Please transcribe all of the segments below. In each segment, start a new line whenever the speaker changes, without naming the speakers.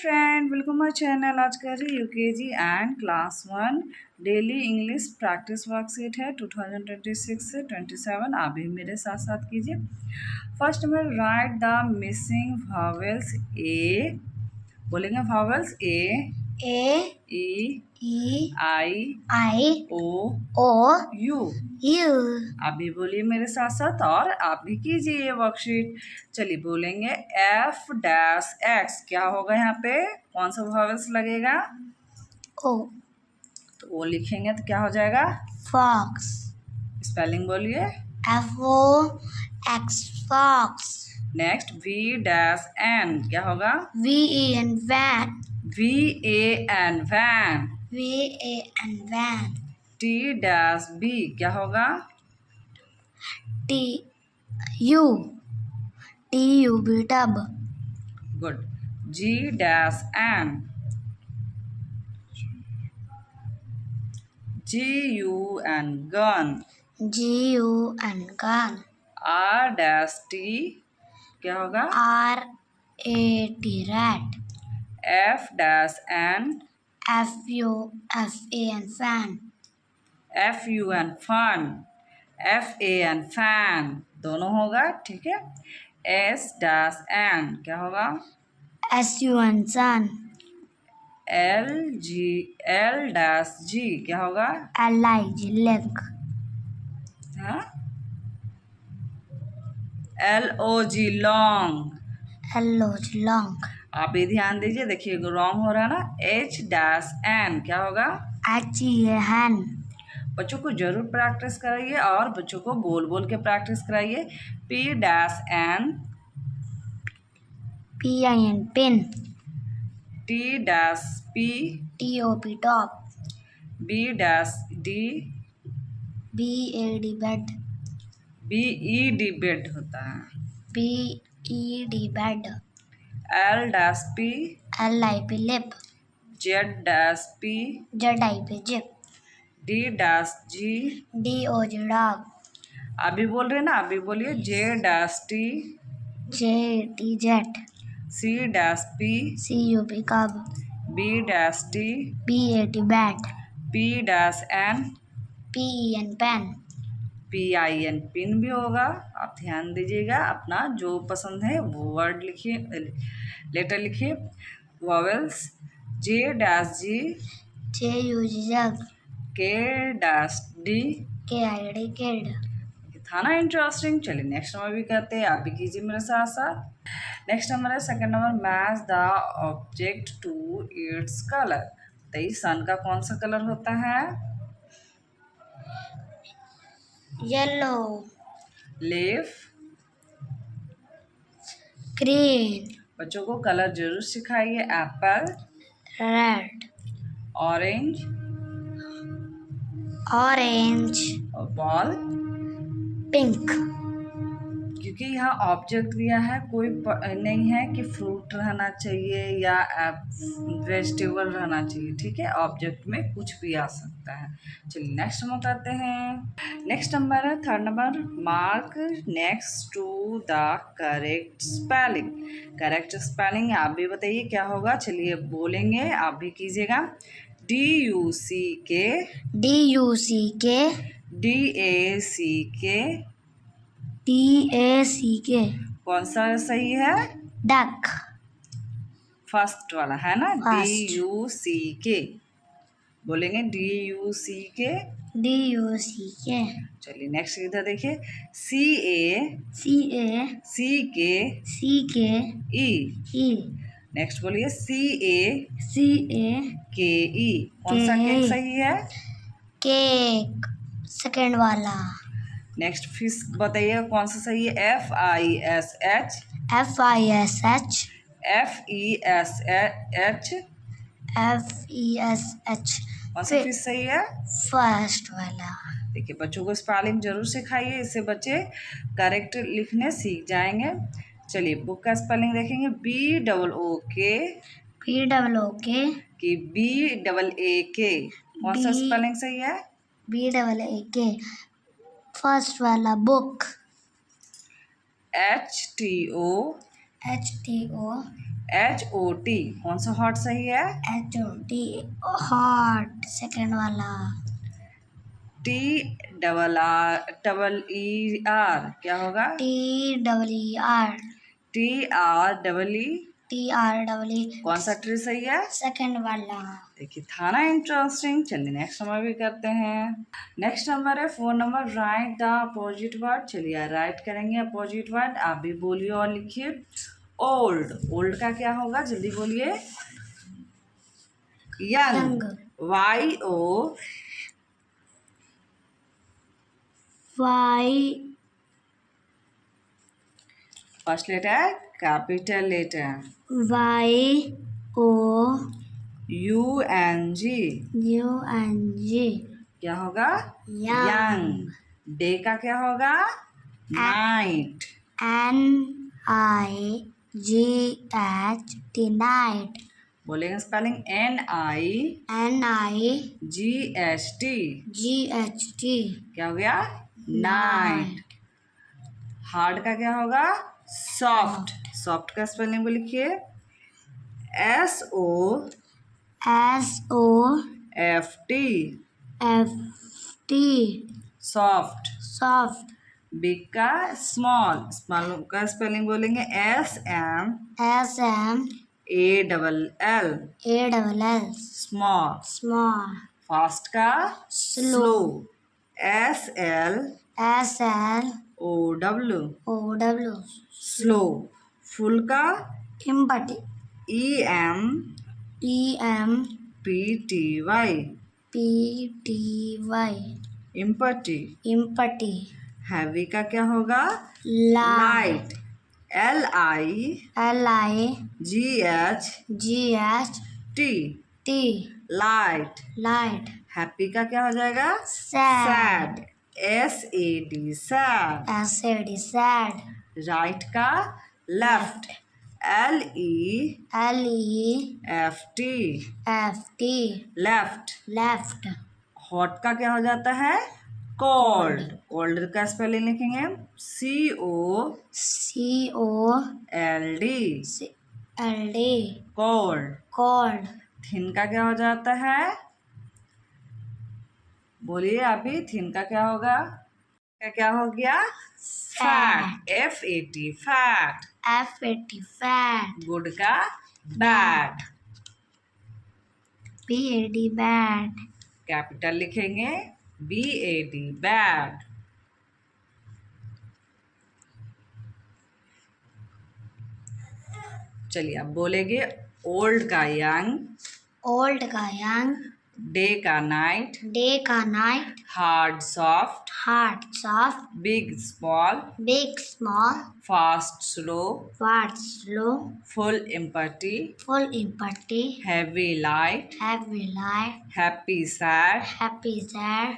Friend, welcome my channel. आज कर रही UKG and class 1 daily English practice worksheet है 2026 से 27। आप भी मेरे साथ साथ कीजिए। फर्स्ट में राइट द मिसिंग वॉवेल्स ए, बोलेंगे vowels A E I O you. आप भी बोलिए मेरे साथ साथ और आप भी कीजिए ये वर्कशीट। चलिए बोलेंगे एफ डैश एक्स। क्या होगा यहाँ पे, कौन सा वॉवेल्स लगेगा?
ओ।
तो वो लिखेंगे तो क्या हो जाएगा?
फॉक्स।
स्पेलिंग बोलिए।
FOX fox.
Next V dash N. क्या होगा?
VEN van.
VAN van.
VAN van.
T dash B. क्या होगा?
TUB tub.
Good. G dash N. GUN gun.
GUN gun.
R dash T. क्या होगा?
RAT rat.
F dash N.
FAN fan.
FUN fun. FAN fan दोनों होगा, ठीक है। S dash N. क्या होगा?
SUN sun.
L dash G. क्या होगा?
LIG leg.
हाँ, LOG लॉन्ग।
LOG long.
आप भी ध्यान दीजिए, देखिए रॉन्ग हो रहा है ना। H dash N. क्या होगा?
HEA हैन।
बच्चों को जरूर प्रैक्टिस कराइए और बच्चों को बोल बोल के प्रैक्टिस कराइए। P dash N.
PIN pin.
T dash P.
TOP top.
B dash D.
BAD bed.
BED bed होता है।
BED bed.
L dash P.
LIP lip.
Z dash P.
ZIP zip.
D dash G.
DOG dog.
अभी बोल रहे हैं ना, अभी बोलिए। J dash T.
JT jet.
C dash P.
CUP cup.
B dash T.
BAT bat.
P dash N.
PEN pen.
PIN pin भी होगा। आप ध्यान दीजिएगा, अपना जो पसंद है वो वर्ड लिखिए, लेटर लिखिए। वॉवेल्स J डैश जी।
JUG जग।
K dash D.
KID kid.
था ना इंटरेस्टिंग। चलिए नेक्स्ट नंबर भी करते हैं, आप भी कीजिए मेरे साथ साथ। नेक्स्ट नंबर है second number, match the object to its colour. तो सन का कौन सा कलर होता है?
येलो।
लीफ।
ग्रीन।
बच्चों को कलर जरूर सिखाइए। एप्पल।
रेड।
ऑरेंज।
ऑरेंज।
और बॉल।
पिंक।
क्योंकि यहाँ ऑब्जेक्ट दिया है, कोई नहीं है कि फ्रूट रहना चाहिए या वेजिटेबल रहना चाहिए, ठीक है। ऑब्जेक्ट में कुछ भी आ सकता है। चलिए नेक्स्ट नंबर करते हैं। नेक्स्ट नंबर है third number, mark next to the correct spelling. Correct spelling आप भी बताइए क्या होगा। चलिए बोलेंगे, आप भी कीजिएगा। DUCK।
DUCK।
DACK।
DACK।
कौन सा सही है?
डक।
फर्स्ट वाला है ना,
फर्स्ट।
DUCK। बोलेंगे DUCK।
DUCK।
चलिए नेक्स्ट इधर देखिए। CACKE। नेक्स्ट बोलिए CAKE। कौन सा केक सही है?
केक सेकेंड वाला।
नेक्स्ट फिश बताइए कौन सा सही है? FISH।
FISH। FESH।
कौन सा फिश सही है?
फर्स्ट वाला।
देखिए बच्चों को स्पेलिंग जरूर सिखाइए, इससे बच्चे करेक्ट लिखने सीख जाएंगे। चलिए बुक का स्पेलिंग देखेंगे। BOOK
BOOK
कि BAAK। कौन सा स्पेलिंग सही है?
BAAK फर्स्ट वाला। बुक।
HTO। HOT कौन सा हॉट सही है?
HOT हॉट सेकंड वाला।
TRRER क्या होगा?
TER TREE
कौन सा ट्री सही है?
सेकंड वाला।
देखिए था ना इंटरेस्टिंग। चलिए नेक्स्ट नंबर भी करते हैं। नेक्स्ट नंबर है 4 number, write the opposite word. चलिए राइट करेंगे अपोजिट वर्ड। आप भी बोलिए और लिखिए। ओल्ड, ओल्ड का क्या होगा जल्दी बोलिए। Young, YO
Y
first letter capital letter.
YO
UNG
UNG
क्या होगा?
Young.
यंग। डे का क्या होगा? नाइट।
NIGHT night
बोलेंगे स्पेलिंग NIGHT क्या हो गया? नाइट। हार्ड का क्या होगा? सॉफ्ट। सॉफ्ट का स्पेलिंग को लिखिए SOFT सॉफ्ट।
soft
बिग का स्मॉल। स्मॉल का स्पेलिंग बोलेंगे SMALL स्मॉल।
small
फास्ट का स्लो SLOW स्लो। फुल का
empty
EMPTY इम्पटी। हैवी का क्या होगा? Light LIGHT light. हैप्पी का क्या हो जाएगा? Sad SAD। राइट का लेफ्ट लेफ्ट। हॉट का क्या हो जाता है? कोल्ड। कोल्ड का स्पेलिंग लिखेंगे COLD कोल्ड। थिन का क्या हो जाता है? बोलिए अभी। थिन का क्या होगा? क्या हो गया? Fat fat. गुड का बैड
bad
कैपिटल लिखेंगे BAD बैड। चलिए अब बोलेंगे ओल्ड का यंग,
old का young
डे का नाइट,
day का night
hard soft,
hard soft
big small,
big small
fast slow,
fast slow
full empty,
full empty
heavy light,
heavy light
happy sad,
happy sad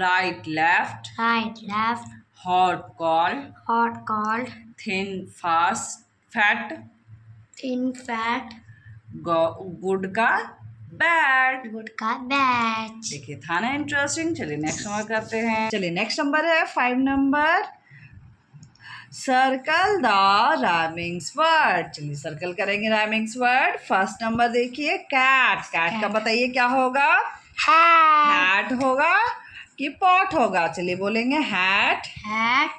right left,
right left
hot cold,
hot cold
thin fast fat,
thin fat
good का bad.
good का bad
देखिए था ना interesting. चलिए next number करते हैं। चलिए next number है 5 number, circle the rhymings word. चलिए सर्कल करेंगे राइमिंग्स वर्ड। फर्स्ट नंबर देखिए कैट। कैट का बताइए क्या होगा?
hat
हैट होगा कि पॉट होगा? चलिए बोलेंगे हैट
hat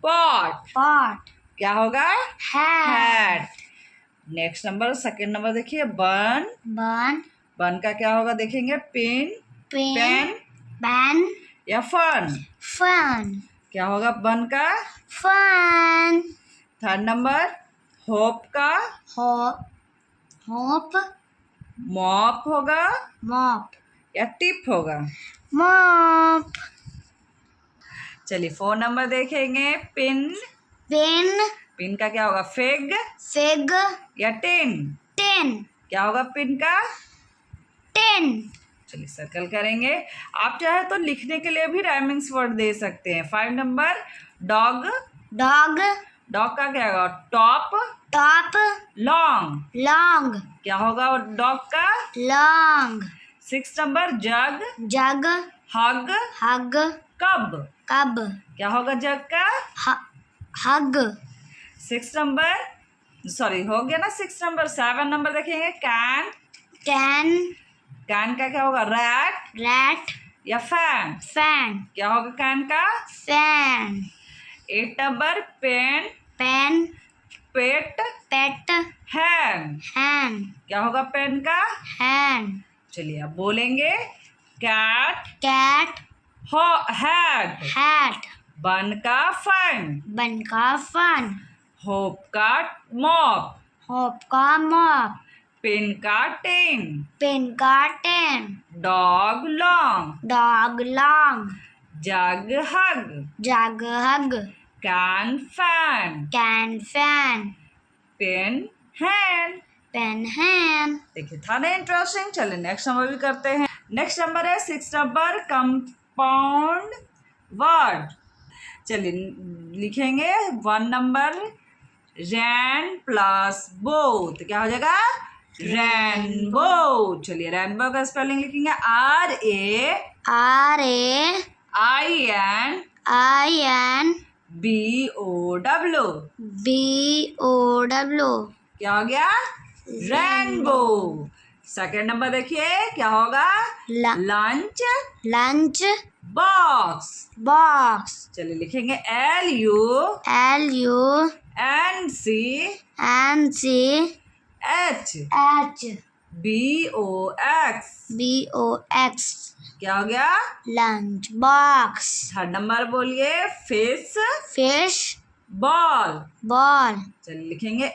पॉट।
pot
क्या होगा?
hat
hat. Next number second number देखिए बन।
bun
बन का क्या होगा देखेंगे? पेन
pen
पेन
ban
या फन।
fun
क्या होगा बन का?
fun
थर्ड नंबर होप का
hope
मॉप होगा
mop
या टिप होगा?
mop
चलिए 4 नंबर देखेंगे पिन।
pin
पिन का क्या होगा? फिग
fig
या टिन?
tin
क्या होगा पिन का?
tin
चलिए सर्कल करेंगे। आप चाहे तो लिखने के लिए भी राइमिंग्स वर्ड दे सकते हैं। 5 नंबर डॉग।
dog
डॉग का क्या होगा? Top
top
long.
long
क्या होगा डॉग का?
long
6 नंबर जग
jug
हग
hug
कब।
cub
क्या होगा जग का?
hug
6 नंबर सॉरी हो गया ना 6 नंबर। 7 नंबर देखेंगे कैन।
can,
कैन का क्या होगा? रैट
rat,
या फैन?
fan,
क्या होगा कैन का?
fan,
8 नंबर पेन,
pen,
पेट,
pet,
हैन।
hand,
क्या होगा पेन का?
hand,
चलिए अब बोलेंगे cat,
cat,
had,
hat,
bun का फन,
bun का fun,
होप का मॉप,
hop का mop,
पेन का टेन,
pen का ten,
dog long,
dog long,
jug hug,
jug hug,
can fan,
can fan,
pen hand.
pen hand.
देखिए था ना interesting. चलिए नेक्स्ट नंबर भी करते हैं। नेक्स्ट नंबर है 6 नंबर कंपाउंड वर्ड। चलिए लिखेंगे 1 नंबर रैन प्लस बो, तो क्या हो जाएगा? रेनबो। चलिए रेनबो का स्पेलिंग लिखेंगे
R-A-I-N
RAINBOW।
B-O-W.
क्या हो गया? रेनबो। सेकेंड नंबर देखिए क्या होगा? Lunch
Lunch
box.
box.
चलिए लिखेंगे LUNCH
L-U-N-C-H
BOX।
B-O-X.
क्या हो गया?
Lunch box.
थर्ड नंबर बोलिए फिश
Fish
बॉल।
ball.
चलिए लिखेंगे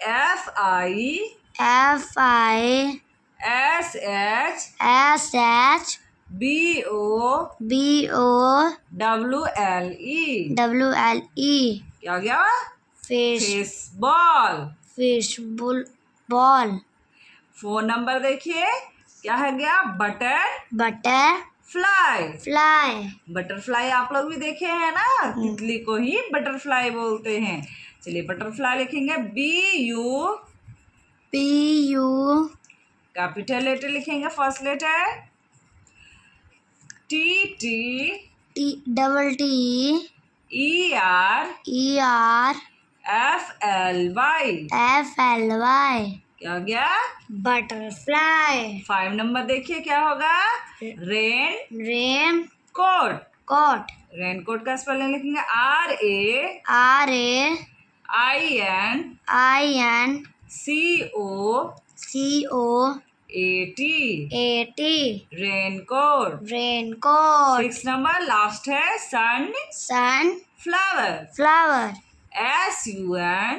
FISH
S-H-B-O-W-L-E.
WLE। क्या हो गया?
Fish
fish ball.
ball.
4 number देखिए क्या है गया? Butter
Butterfly.
फ्लाई। बटरफ्लाई आप लोग भी देखे हैं ना, तितली को ही बटरफ्लाई बोलते हैं। चलिए बटरफ्लाई लिखेंगे BU,
B-U
कैपिटल लेटर लिखेंगे first letter TT
T-double-T
ER
E-R
FLY।
F-L-Y.
क्या हो गया?
Butterfly.
5 नंबर देखिए क्या होगा? Rain
Rain
coat.
coat.
Raincoat का स्पेलिंग लिखेंगे
R-A-I-N
RAINCOAT।
C-O-A-T
raincoat.
raincoat.
6 number last है सन फ्लावर।
Sunflower.
SUNFL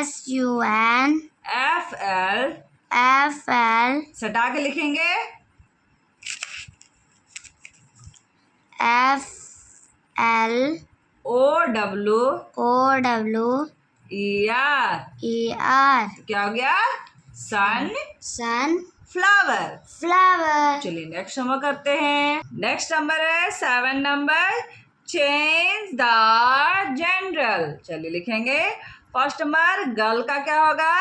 S-U-N-F-L
सटा के लिखेंगे
F-L
OWER।
O-W-E-R.
क्या हो गया? सन
Sunflower.
फ्लावर। चलिए नेक्स्ट नंबर करते हैं। नेक्स्ट नंबर है 7 नंबर चेंज द जनरल। चलिए लिखेंगे फर्स्ट नंबर गर्ल का क्या होगा?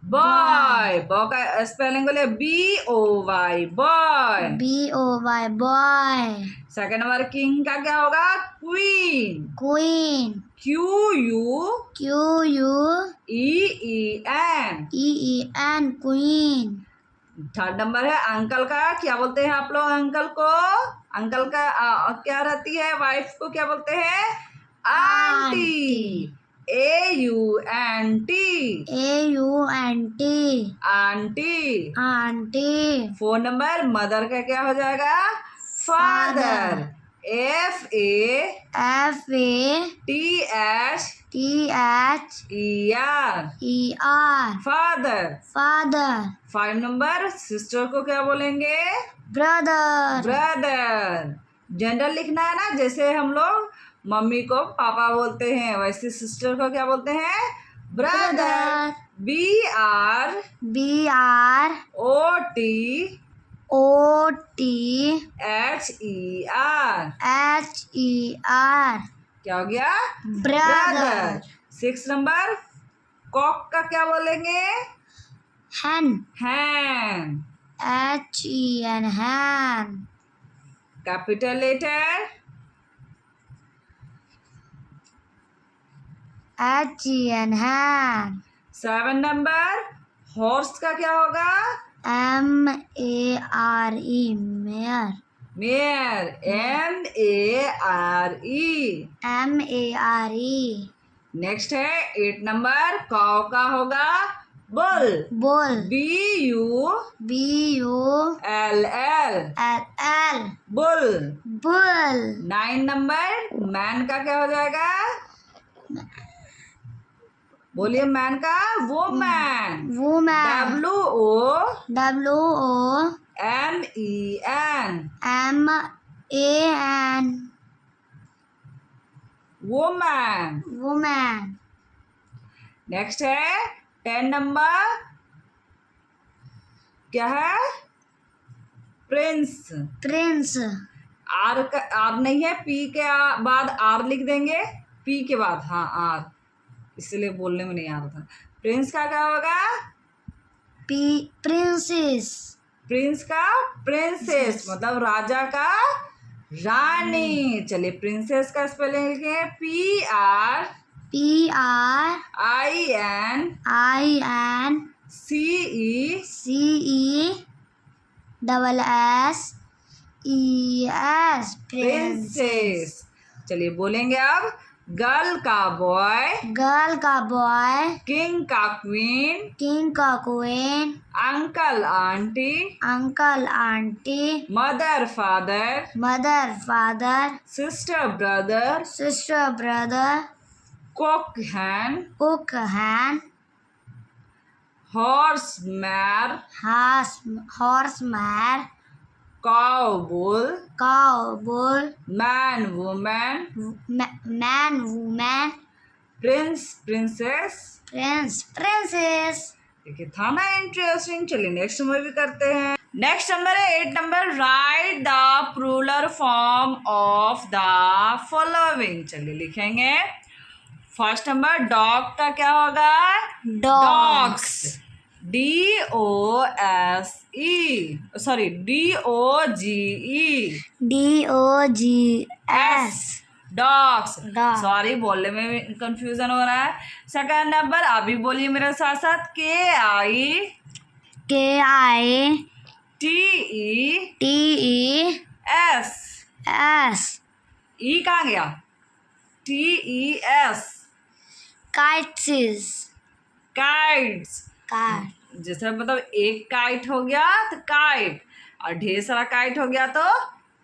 बॉय। बॉय का स्पेलिंग बोले BOY boy.
B-O-Y boy.
Second number king का क्या होगा? Queen.
Queen.
QUEEN।
Q-U-E-E-N queen.
Third number है अंकल का क्या बोलते हैं आप लोग? अंकल को अंकल का क्या रहती है? वाइफ को क्या बोलते हैं? Aunty. AUNT
A-U-N-T
aunty.
auntie.
4 number mother का क्या हो जाएगा? Father. FATHER
F-A-T-H-E-R
father.
father.
5 number sister को क्या बोलेंगे?
Brother.
ब्रदर। जनरल लिखना है ना, जैसे हम लोग मम्मी को पापा बोलते हैं वैसे सिस्टर को क्या बोलते हैं? ब्रदर। BROT
HER
क्या हो गया?
Brother.
6 नंबर कॉक का क्या बोलेंगे?
hen
hen.
H-E-N hen.
Capital letter
H-E-N hen.
7 number horse का क्या होगा?
M-A-R-E, mare.
Mayor, MARE।
M-A-R-E.
Next है 8 नंबर काऊ का होगा bull,
Bull.
BULL,
B-U-L-L.
Bull.
Bull.
9 number man का क्या हो जाएगा? बोलिए मैन का woman,
Woman.
WOMEN।
W-O-M-A-N.
Woman.
Woman.
Next है 10 नंबर क्या है? प्रिंस।
Prince.
आर का आर नहीं है, पी के बाद आर लिख देंगे, पी के बाद हाँ आर, इसलिए बोलने में नहीं आ रहा था। प्रिंस का क्या होगा?
Princess.
प्रिंस का प्रिंसेस, मतलब राजा का रानी। चलिए प्रिंसेस का स्पेलिंग लिखे, PRINCESS।
Princess.
चलिए बोलेंगे अब। गर्ल का बॉय,
Girl का boy.
किंग का क्वीन,
King का queen.
Uncle aunty,
Uncle auntie.
Mother father,
Mother father.
Sister brother,
Sister brother.
Cock hen,
Cook hand.
Horse mare,
Horse mare.
Cow bull,
Cow bull.
Man woman,
Man woman.
Prince princess.
Prince princess.
देखिए था ना interesting. चलिए next number भी करते हैं। Next number है 8 number write the plural form of the following. चलिए लिखेंगे। फर्स्ट नंबर डॉग का क्या होगा?
Dogs.
DOGE।
DOGS.
Dogs.
Dog.
Sorry बोलने में भी कंफ्यूजन हो रहा है। सेकंड नंबर अभी बोलिए मेरे साथ साथ, KITES।
KITES.
ई कहाँ गया? TES।
Kites.
Kites,
Kite.
जैसे मतलब एक काइट हो गया तो काइट, और ढेर सारा काइट हो गया तो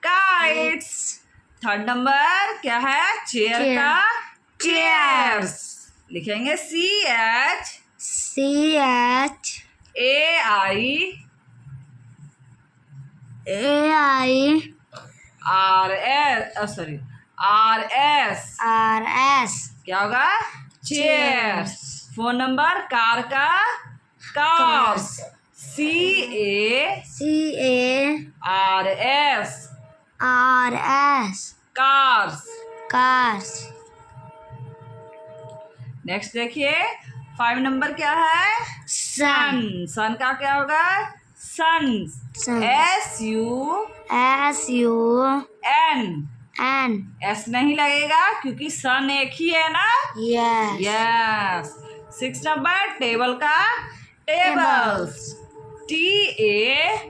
काइट्स। थर्ड नंबर क्या है? Chair
Chair.
का चेयर्स। लिखेंगे CHAIRS। क्या होगा? चेयर्स। फोन नंबर कार का cars, CARS। Cars.
Cars.
Next देखिए 5 नंबर क्या है?
Sun.
सन का क्या होगा? Suns,
Sun.
SUN।
SUN.
S नहीं लगेगा क्योंकि सन एक ही है ना।
Yes.
यस। 6 नंबर टेबल का tables, TABLES।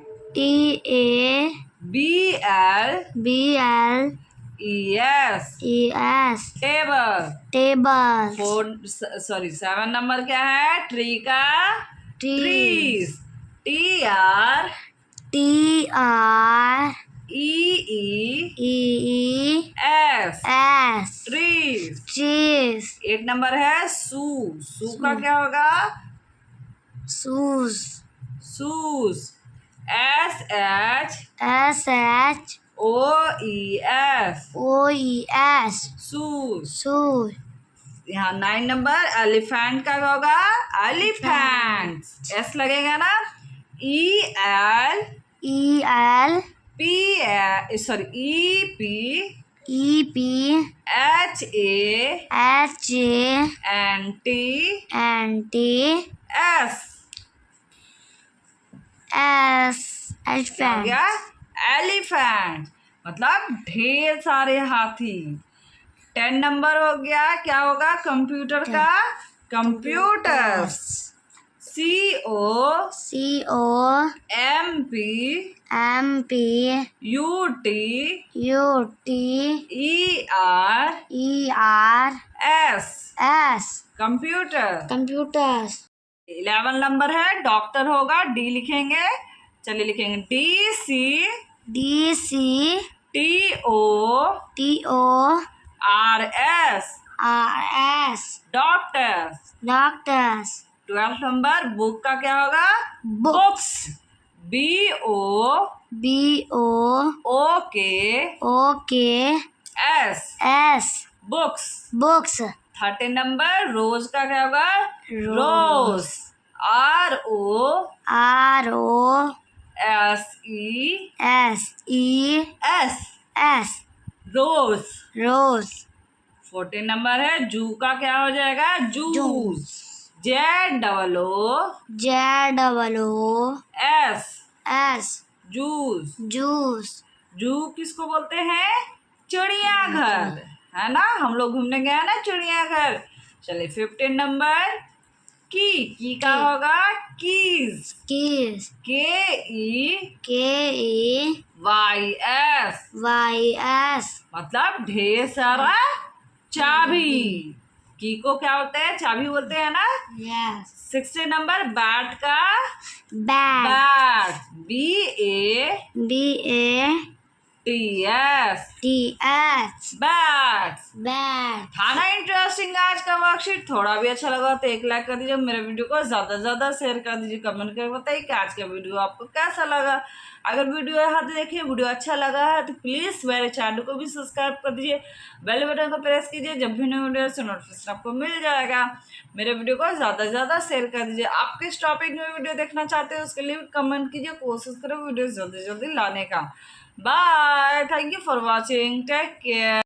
Table.
Tables.
7 number क्या है? ट्री का ट्रीज, TREES। ट्रीज। 8 नंबर है शू का क्या होगा?
Shoes.
Shoes, SHOES। शूज। यहाँ 9 नंबर एलिफेंट का होगा एलिफेंट, एस लगेगा ना। EPHANTS।
Elephant.
गया एलिफेंट, मतलब ढेर सारे हाथी। 10 नंबर हो गया क्या होगा? कंप्यूटर का computers. COMPUTERS. Computer.
Computers.
11 number है, डॉक्टर होगा, डी लिखेंगे. चलिए लिखेंगे
DC.
DOCTORS. Doctors.
Doctors.
12 number, book का क्या होगा?
Books.
BOOKS. Books.
Books.
13 number, rose का क्या होगा?
Rose.
ROSES. Rose.
Rose.
14 number है, जू का क्या हो जाएगा? Zoos. ZOOS. Zoos.
Juice.
Zoo किसको बोलते हैं? चिड़ियाघर, है ना? हम लोग घूमने गए हैं ना चिड़ियाघर. चलिए 15 नंबर, की का होगा? कीज.
Keys.
KEYS. मतलब ढेर सारा चाबी. की को क्या होता है? चाबी बोलते हैं ना.
Yes.
16 नंबर, बैट का
Bat.
बैट. BATS. बैट. था ना इंटरेस्टिंग आज का वर्कशीट? थोड़ा भी अच्छा लगा तो एक लाइक कर दीजिए, मेरे वीडियो को ज्यादा से ज्यादा शेयर कर दीजिए, कमेंट करके बताइए कि आज का वीडियो आपको कैसा लगा. अगर वीडियो यहाँ से देखिए वीडियो अच्छा लगा है तो प्लीज मेरे चैनल को भी सब्सक्राइब कर दीजिए, बेल बटन को प्रेस कीजिए, जब भी नई वीडियो से नोटिफिकेशन आपको मिल जाएगा. मेरे वीडियो को ज्यादा से ज्यादा शेयर कर दीजिए. आप किस टॉपिक में वीडियो देखना चाहते हैं उसके लिए कमेंट कीजिए, कोशिश करो वीडियो जल्दी जल्दी लाने का. Bye. Thank you for watching. Take care.